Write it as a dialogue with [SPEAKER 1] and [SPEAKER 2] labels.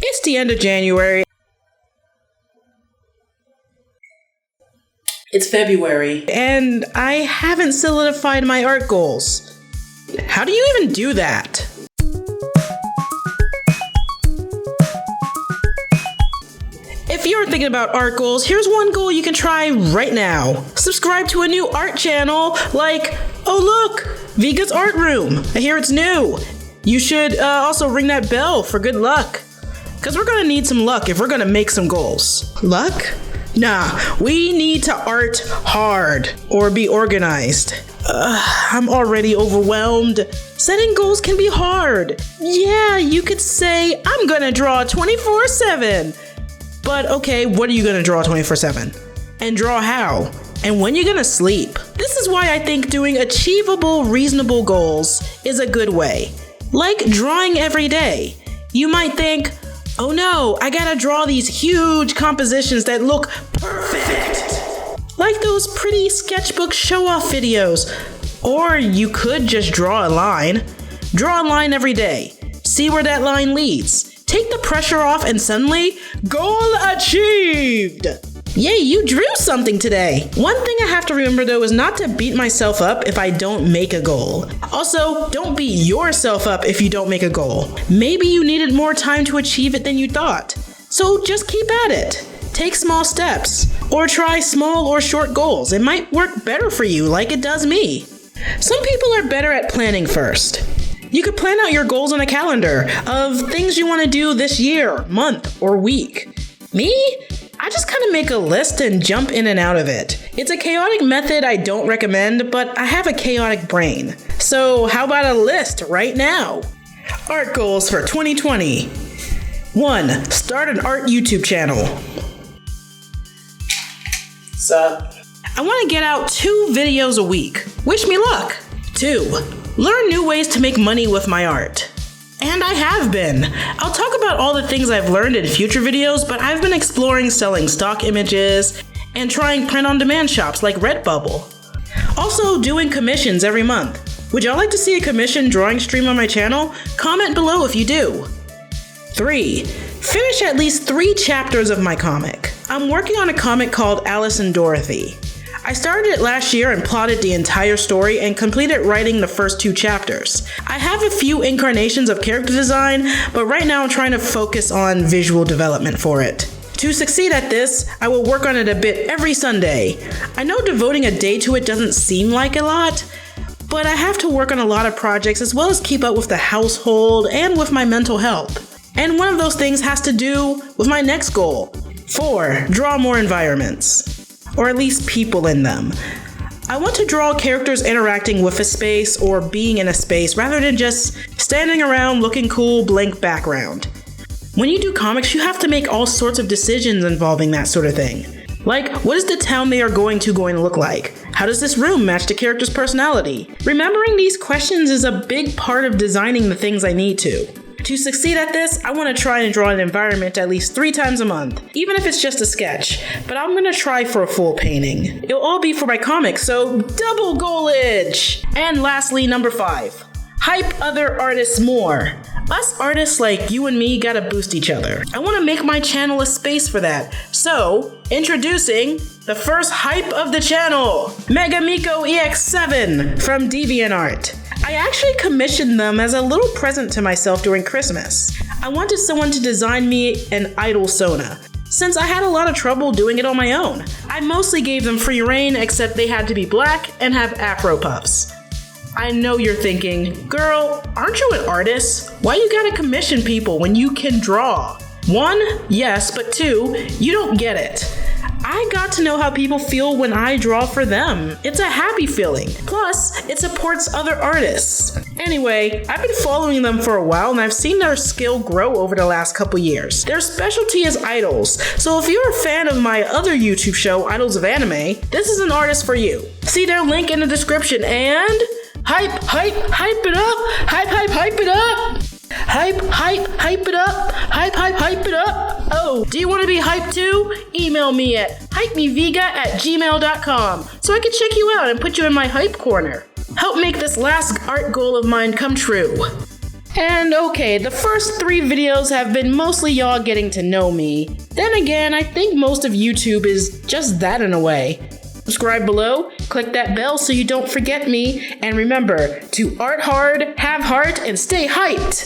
[SPEAKER 1] It's the end of January. It's February, and I haven't solidified my art goals. How do you even do that? If you're thinking about art goals, here's one goal you can try right now. Subscribe to a new art channel like, oh look, Viga's Art Room. I hear it's new. You should also ring that bell for good luck. Because we're going to need some luck if we're going to make some goals. Luck? Nah, we need to art hard or be organized. I'm already overwhelmed. Setting goals can be hard. Yeah, you could say, I'm going to draw 24/7. But okay, what are you gonna draw 24/7? And draw how? And when you're gonna sleep? This is why I think doing achievable, reasonable goals is a good way. Like drawing every day. You might think, oh no, I gotta draw these huge compositions that look perfect. Like those pretty sketchbook show-off videos. Or you could just draw a line. Draw a line every day. See where that line leads. Take the pressure off and suddenly, goal achieved! Yay, you drew something today! One thing I have to remember though is not to beat myself up if I don't make a goal. Also, don't beat yourself up if you don't make a goal. Maybe you needed more time to achieve it than you thought. So just keep at it. Take small steps. Or try small or short goals. It might work better for you like it does me. Some people are better at planning first. You could plan out your goals on a calendar of things you want to do this year, month, or week. Me? I just kind of make a list and jump in and out of it. It's a chaotic method I don't recommend, but I have a chaotic brain. So how about a list right now? Art goals for 2020. 1. Start an art YouTube channel. Sup? I want to get out 2 videos a week. Wish me luck. 2. Learn new ways to make money with my art. And I have been. I'll talk about all the things I've learned in future videos, but I've been exploring selling stock images and trying print-on-demand shops like Redbubble. Also doing commissions every month. Would y'all like to see a commission drawing stream on my channel? Comment below if you do. 3. Finish at least 3 chapters of my comic. I'm working on a comic called Alice and Dorothy. I started it last year and plotted the entire story and completed writing the first 2 chapters. I have a few incarnations of character design, but right now I'm trying to focus on visual development for it. To succeed at this, I will work on it a bit every Sunday. I know devoting a day to it doesn't seem like a lot, but I have to work on a lot of projects as well as keep up with the household and with my mental health. And one of those things has to do with my next goal. 4. Draw more environments. Or at least people in them. I want to draw characters interacting with a space or being in a space rather than just standing around looking cool, blank background. When you do comics, you have to make all sorts of decisions involving that sort of thing. Like, what is the town they are going to look like? How does this room match the character's personality? Remembering these questions is a big part of designing the things I need to. To succeed at this, I want to try and draw an environment at least 3 times a month, even if it's just a sketch, but I'm going to try for a full painting. It'll all be for my comic, so double goalage! And lastly, number 5, hype other artists more. Us artists like you and me gotta boost each other. I want to make my channel a space for that. So, introducing the first hype of the channel, Mega Miko EX7 from DeviantArt. I actually commissioned them as a little present to myself during Christmas. I wanted someone to design me an idol Sona, since I had a lot of trouble doing it on my own. I mostly gave them free reign, except they had to be black and have afro puffs. I know you're thinking, girl, aren't you an artist? Why you gotta commission people when you can draw? 1, yes, but 2, you don't get it. I got to know how people feel when I draw for them. It's a happy feeling. Plus, it supports other artists. Anyway, I've been following them for a while and I've seen their skill grow over the last couple years. Their specialty is idols, so if you're a fan of my other YouTube show, Idols of Anime, this is an artist for you. See their link in the description and... hype it up! Hype it up! Hype it up! Hype it up! Oh, do you want to be hyped too? Email me at hypemeviga@gmail.com so I can check you out and put you in my hype corner. Help make this last art goal of mine come true. And okay, the first 3 videos have been mostly y'all getting to know me. Then again, I think most of YouTube is just that in a way. Subscribe below, click that bell so you don't forget me, and remember to art hard, have heart, and stay hyped!